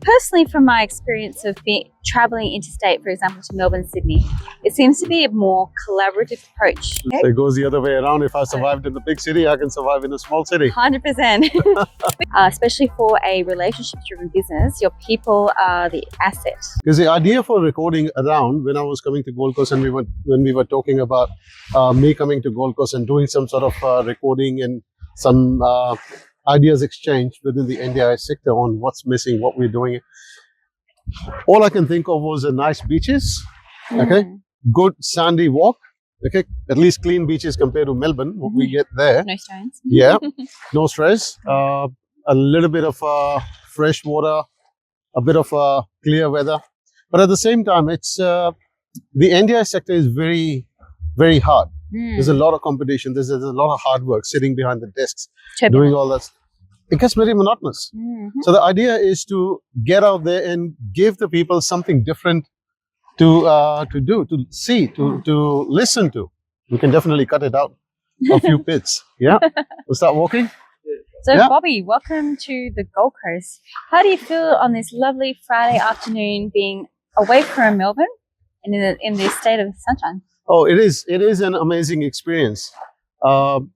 personally, from my experience of traveling interstate, for example, to Melbourne, Sydney, it seems to be a more collaborative approach. Okay? So it goes the other way around. If I survived in the big city, I can survive in a small city. 100%. Especially for a relationship-driven business, your people are the asset. Because the idea for recording around, when I was coming to Gold Coast and when we were talking about me coming to Gold Coast and doing some sort of recording and some ideas exchange within the NDIS sector on what's missing, what we're doing. All I can think of was nice beaches, okay, good sandy walk, okay, at least clean beaches compared to Melbourne, what we get there. No stones. Yeah, no stress, a little bit of fresh water, a bit of clear weather. But at the same time, it's the NDIS sector is very, very hard. There's a lot of competition. There's a lot of hard work sitting behind the desks, doing all that. It gets very monotonous. So the idea is to get out there and give the people something different to do, to see, to listen to. We can definitely cut it out a few bits. Yeah, we'll start walking. So Bobby, welcome to the Gold Coast. How do you feel on this lovely Friday afternoon, being away from Melbourne and in the state of sunshine? Oh, it is an amazing experience. Don't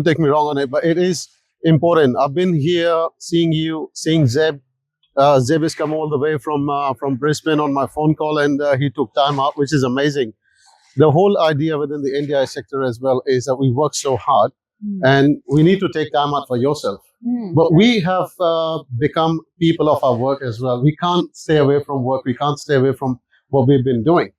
take me wrong on it, but it is important. I've been here seeing you, seeing Zeb. Zeb has come all the way from Brisbane on my phone call, and he took time out, which is amazing. The whole idea within the NDI sector as well is that we work so hard, and we need to take time out for yourself. But we have become people of our work as well. We can't stay away from work. We can't stay away from what we've been doing.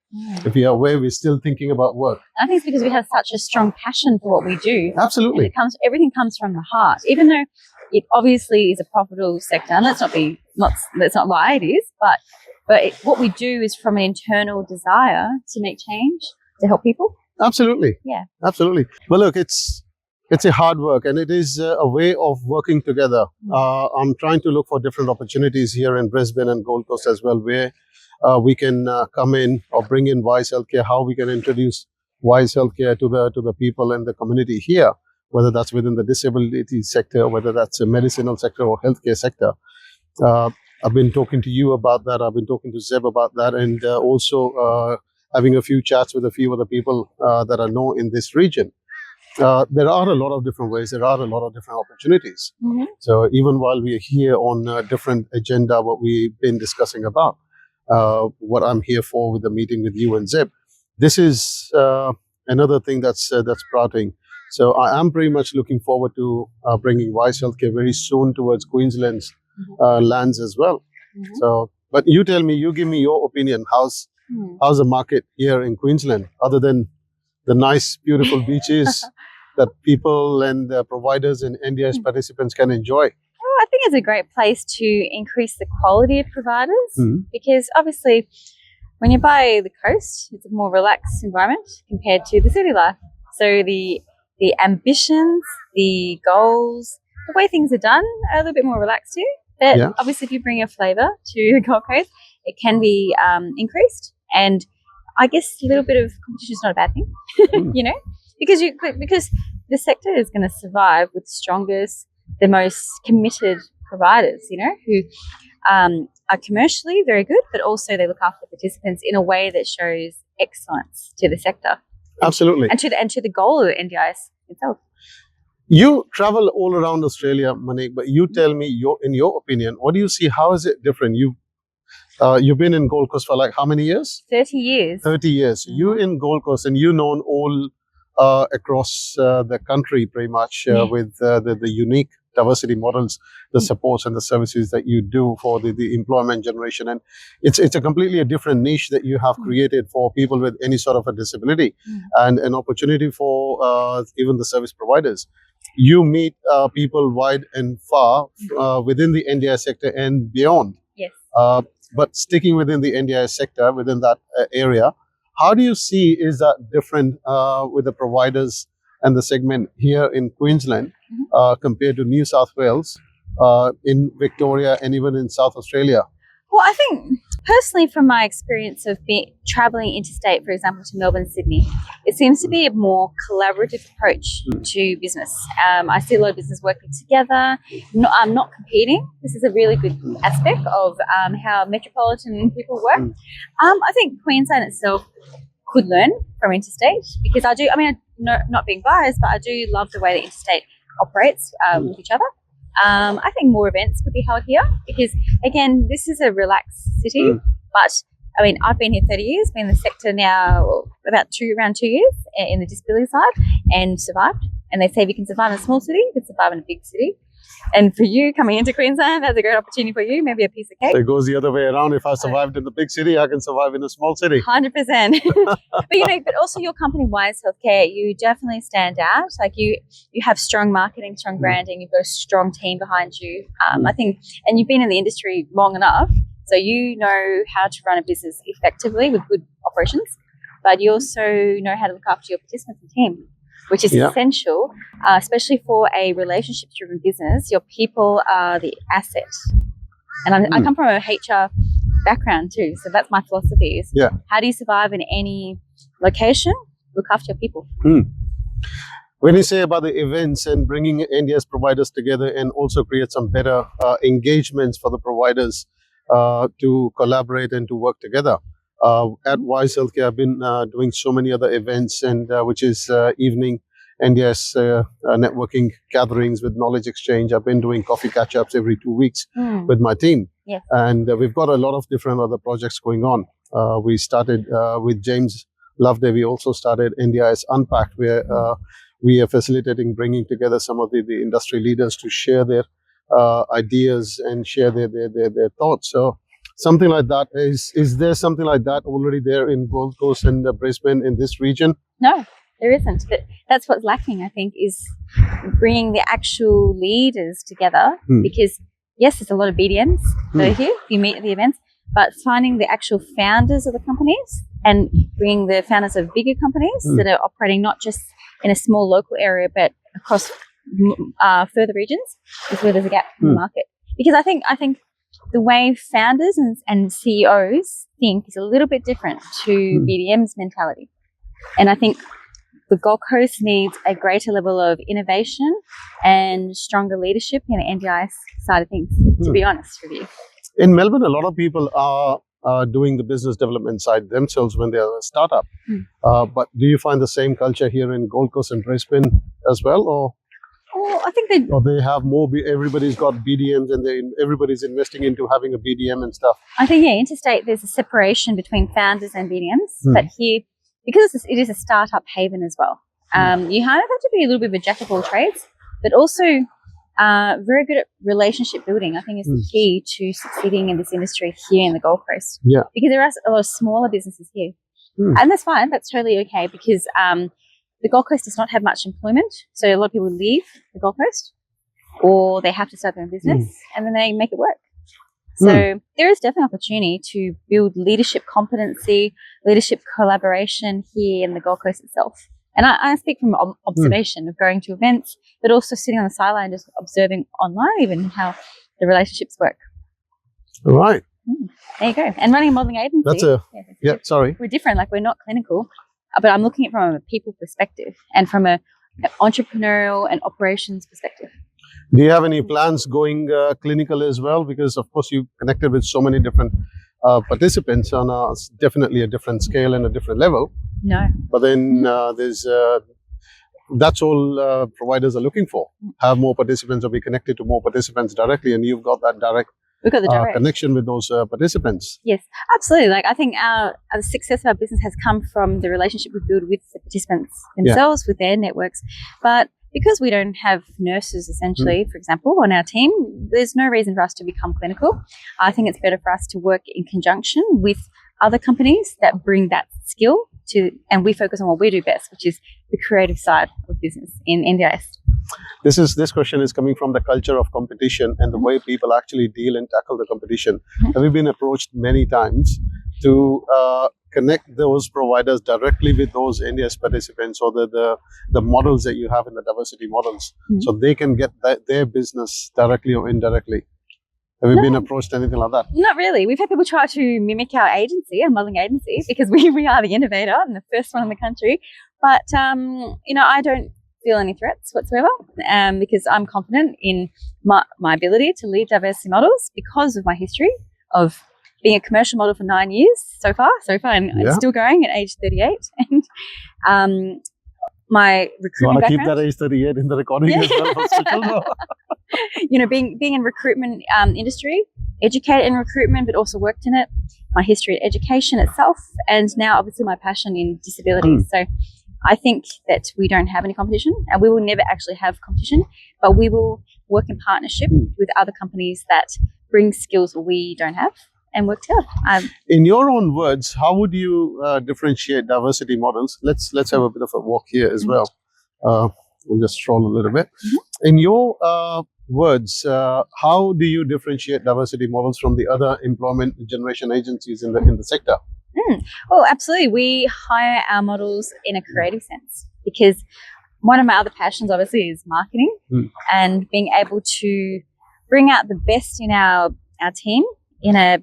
If we are away, we're still thinking about work. I think it's because we have such a strong passion for what we do. Absolutely. And everything comes from the heart, even though it obviously is a profitable sector, and that's not why it is, but what we do is from an internal desire to make change, to help people. Absolutely. Yeah. Absolutely. Well, look, it's a hard work, and it is a way of working together. I'm trying to look for different opportunities here in Brisbane and Gold Coast as well, where we can come in or bring in Wise Healthcare, how we can introduce Wise Healthcare to the people in the community here, whether that's within the disability sector, whether that's a medicinal sector or healthcare sector. I've been talking to you about that. I've been talking to Zeb about that, and also having a few chats with a few of the people that I know in this region. There are a lot of different ways. There are a lot of different opportunities. So even while we are here on a different agenda, what we've been discussing about, what I'm here for with the meeting with you and Zeb, this is another thing that's sprouting. So I am pretty much looking forward to bringing Wise Healthcare very soon towards Queensland's lands as well. So, but you tell me, you give me your opinion. How's the market here in Queensland, other than the nice, beautiful beaches that people and providers and NDIS participants can enjoy? I think it's a great place to increase the quality of providers, because obviously when you're by the coast, it's a more relaxed environment compared to the city life. So the ambitions, the goals, the way things are done are a little bit more relaxed too. But obviously if you bring a flavour to the Gold Coast, it can be increased. And I guess a little bit of competition is not a bad thing, you know, because the sector is going to survive with the strongest, the most committed providers, you know, who are commercially very good, but also they look after participants in a way that shows excellence to the sector. Absolutely. And to the goal of the NDIS itself. You travel all around Australia, Monique, but you tell me, in your opinion, what do you see? How is it different? You've been in Gold Coast for like how many years? 30 years. 30 years. You in Gold Coast, and you known all across the country pretty much with the unique diversity models, the supports and the services that you do for the employment generation. And it's a completely different niche that you have created for people with any sort of a disability, and an opportunity for even the service providers. You meet people wide and far within the NDI sector and beyond. Yes. But sticking within the NDI sector, within that area, how do you see is that different with the providers and the segment here in Queensland compared to New South Wales, in Victoria, and even in South Australia? Well, I think personally, from my experience of traveling interstate, for example, to Melbourne, Sydney, it seems to be a more collaborative approach to business. I see a lot of business working together, not competing. This is a really good aspect of how metropolitan people work. I think Queensland itself could learn from interstate, because not being biased, but I do love the way that interstate operates with each other. I think more events could be held here, because again, this is a relaxed city. But I mean, I've been here 30 years, been in the sector now around 2 years in the disability side, and survived. And they say if you can survive in a small city, you can survive in a big city. And for you coming into Queensland, that's a great opportunity for you, maybe a piece of cake. So it goes the other way around. If I survived in the big city, I can survive in a small city. 100%. But also your company, Wise Healthcare, you definitely stand out. Like you have strong marketing, strong branding. You've got a strong team behind you. I think, and you've been in the industry long enough, so you know how to run a business effectively with good operations, but you also know how to look after your participants and team, which is essential, especially for a relationship-driven business. Your people are the asset. And I come from a HR background too, so that's my philosophy is how do you survive in any location? Look after your people. When you say about the events and bringing NDIS providers together and also create some better engagements for the providers to collaborate and to work together, at Wise Healthcare, I've been doing so many other events, and which is evening NDIS networking gatherings with knowledge exchange. I've been doing coffee catch-ups every 2 weeks with my team. Yes. And we've got a lot of different other projects going on. We started with James Loveday. We also started NDIS Unpacked, where we are facilitating bringing together some of the industry leaders to share their ideas and share their thoughts. So something like that, is there something like that already there in Gold Coast and Brisbane in this region? No, there isn't. But that's what's lacking, I think, is bringing the actual leaders together. Because yes, there's a lot of BDMs that are here. You meet at the events, but finding the actual founders of the companies and bringing the founders of bigger companies that are operating not just in a small local area, but across further regions, is where there's a gap in the market. Because I think the way founders and CEOs think is a little bit different to BDM's mentality. And I think the Gold Coast needs a greater level of innovation and stronger leadership in the NDIS side of things, to be honest with you. In Melbourne, a lot of people are doing the business development side themselves when they're a startup. But do you find the same culture here in Gold Coast and Brisbane as well? Or I think they have more, everybody's got BDMs and everybody's investing into having a BDM and stuff. I think, interstate, there's a separation between founders and BDMs. But here, because it is a startup haven as well, you kind of have to be a little bit of a jack of all trades, but also very good at relationship building. I think is the key to succeeding in this industry here in the Gold Coast. Yeah. Because there are a lot of smaller businesses here. And that's fine. That's totally okay, because the Gold Coast does not have much employment. So a lot of people leave the Gold Coast, or they have to start their own business and then they make it work. So there is definitely opportunity to build leadership competency, leadership collaboration here in the Gold Coast itself. And I speak from observation of going to events, but also sitting on the sideline just observing online even how the relationships work. All right. There you go. And running a modelling agency. Sorry. We're different. Like, we're not clinical, but I'm looking at it from a people perspective and from an entrepreneurial and operations perspective. Do you have any plans going clinical as well? Because, of course, you connected with so many different participants on definitely a different scale and a different level. No. But then there's that's all providers are looking for. Have more participants or be connected to more participants directly, and you've got that direct We've got the direct connection with those participants. Yes, absolutely. Like, I think the success of our business has come from the relationship we build with the participants themselves, with their networks. But because we don't have nurses, essentially, for example, on our team, there's no reason for us to become clinical. I think it's better for us to work in conjunction with other companies that bring that skill to, and we focus on what we do best, which is the creative side of business in NDIS. This question is coming from the culture of competition and the way people actually deal and tackle the competition. Have you been approached many times to connect those providers directly with those NDIS participants, or the models that you have in the diversity models, so they can get their business directly or indirectly? Have you been approached anything like that? Not really. We've had people try to mimic our agency, our modelling agency, because we are the innovator and the first one in the country. But, I don't feel any threats whatsoever because I'm confident in my ability to lead diversity models because of my history of being a commercial model for 9 years so far, and it's still going at age 38. And my recruitment background. You want to keep that age 38 in the recording as well? Being in recruitment industry, educated in recruitment, but also worked in it. My history in education itself, and now obviously my passion in disabilities. So I think that we don't have any competition, and we will never actually have competition, but we will work in partnership with other companies that bring skills we don't have and work together. In your own words, how would you differentiate diversity models? Let's have a bit of a walk here as well. We'll just stroll a little bit. In your words, how do you differentiate diversity models from the other employment generation agencies in the sector? Well, absolutely. We hire our models in a creative sense because one of my other passions obviously is marketing and being able to bring out the best in our team in a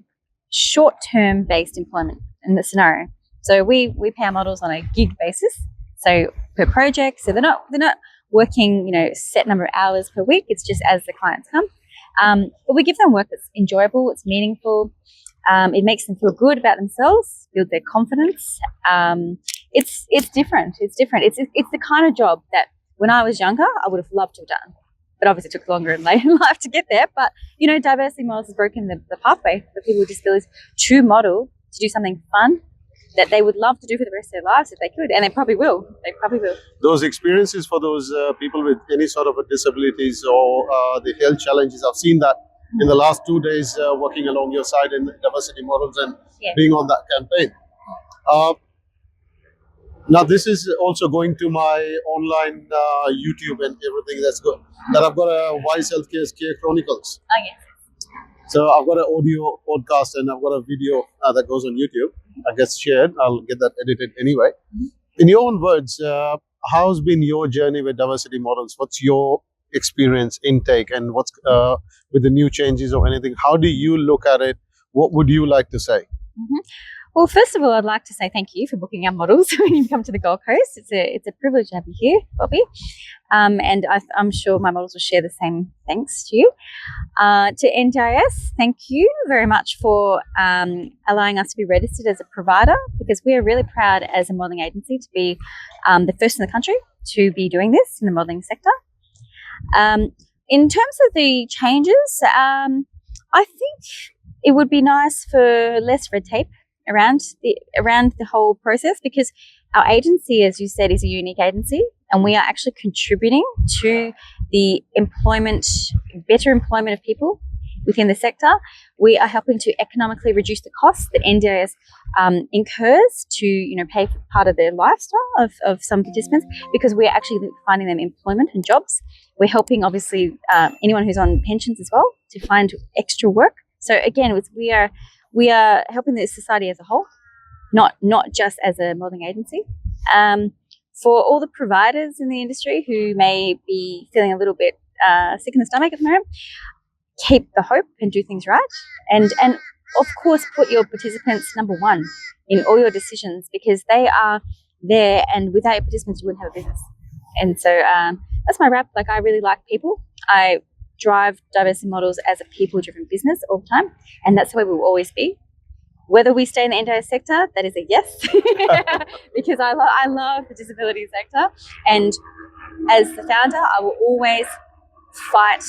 short-term based employment in the scenario. So we pay our models on a gig basis, so per project. So they're not working set number of hours per week. It's just as the clients come. But we give them work that's enjoyable, it's meaningful. It makes them feel good about themselves, build their confidence. It's different. It's the kind of job that when I was younger, I would have loved to have done. But obviously it took longer and later in life to get there. But, diversity models has broken the pathway for people with disabilities to model, to do something fun that they would love to do for the rest of their lives if they could. And they probably will. Those experiences for those people with any sort of disabilities or the health challenges, I've seen that in the last 2 days working along your side in diversity models and being on that campaign. Now, this is also going to my online YouTube and everything that's good. That I've got a Wise Healthcare's Care Chronicles. Oh, yes. So I've got an audio podcast and I've got a video that goes on YouTube. That gets shared. I'll get that edited anyway. In your own words, how's been your journey with diversity models? What's your experience, intake, and what's with the new changes or anything? How do you look at it? What would you like to say? Well, first of all, I'd like to say thank you for booking our models when you come to the Gold Coast. It's a privilege to have you here, Bobby. And I'm sure my models will share the same thanks to you. To NDIS, thank you very much for allowing us to be registered as a provider, because we are really proud as a modelling agency to be the first in the country to be doing this in the modelling sector. In terms of the changes, I think it would be nice for less red tape around the whole process, because our agency, as you said, is a unique agency, and we are actually contributing to the better employment of people within the sector. We are helping to economically reduce the costs that NDIS incurs to pay for part of their lifestyle of some participants, because we're actually finding them employment and jobs. We're helping obviously anyone who's on pensions as well to find extra work. So again, we are helping the society as a whole, not just as a modelling agency. For all the providers in the industry who may be feeling a little bit sick in the stomach at the moment, keep the hope and do things right. And of course, put your participants number one in all your decisions, because they are there, and without your participants, you wouldn't have a business. And so that's my wrap. I really like people. I drive diversity models as a people-driven business all the time, and that's the way we will always be. Whether we stay in the NDIS sector, that is a yes, because I love the disability sector, and as the founder, I will always fight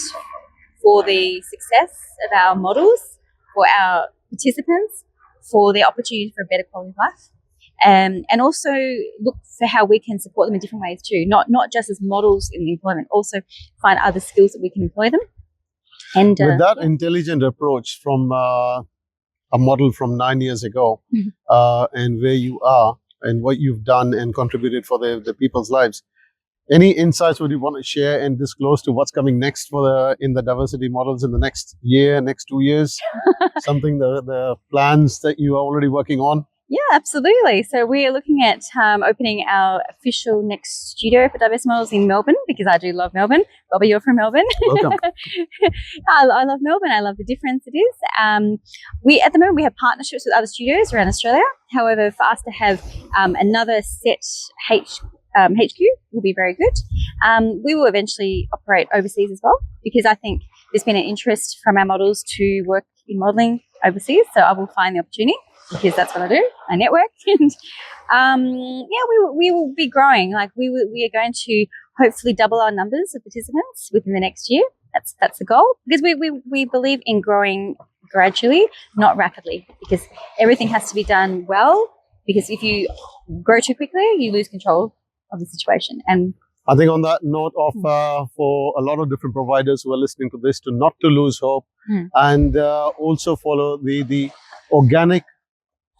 for the success of our models, for our participants, for the opportunity for a better quality of life, and also look for how we can support them in different ways too, not just as models in the employment, also find other skills that we can employ them. And with that intelligent approach from a model from 9 years ago, and where you are and what you've done and contributed for the people's lives, any insights would you want to share and disclose to what's coming next in the diversity models in the next year, next 2 years? Something, the plans that you are already working on? Yeah, absolutely. So we are looking at opening our official next studio for diverse models in Melbourne, because I do love Melbourne. Bobby, you're from Melbourne. Welcome. I love Melbourne. I love the difference it is. At the moment we have partnerships with other studios around Australia. However, for us to have another set HQ will be very good. We will eventually operate overseas as well, because I think there's been an interest from our models to work in modelling overseas. So I will find the opportunity, because that's what I do. I network, and we will be growing. Like we are going to hopefully double our numbers of participants within the next year. That's the goal, because we believe in growing gradually, not rapidly, because everything has to be done well. Because if you grow too quickly, you lose control of the situation. And I think on that note of for a lot of different providers who are listening to this, not to lose hope, and also follow the organic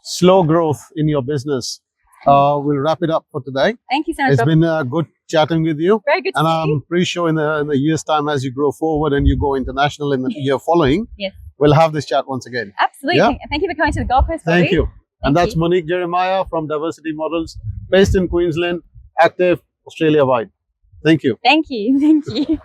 slow growth in your business. We'll wrap it up for today. Thank you so much. It's been good chatting with you. Very good to and see I'm you. pretty sure in the year's time, as you grow forward and you go international in the year following, Yes, we'll have this chat once again. absolutely. Yeah? Thank you for coming to the Gold Coast, Bobby. Thank you. And that's you. Monique Jeremiah from Diversity Models, based in Queensland, active Australia-wide. Thank you. Thank you.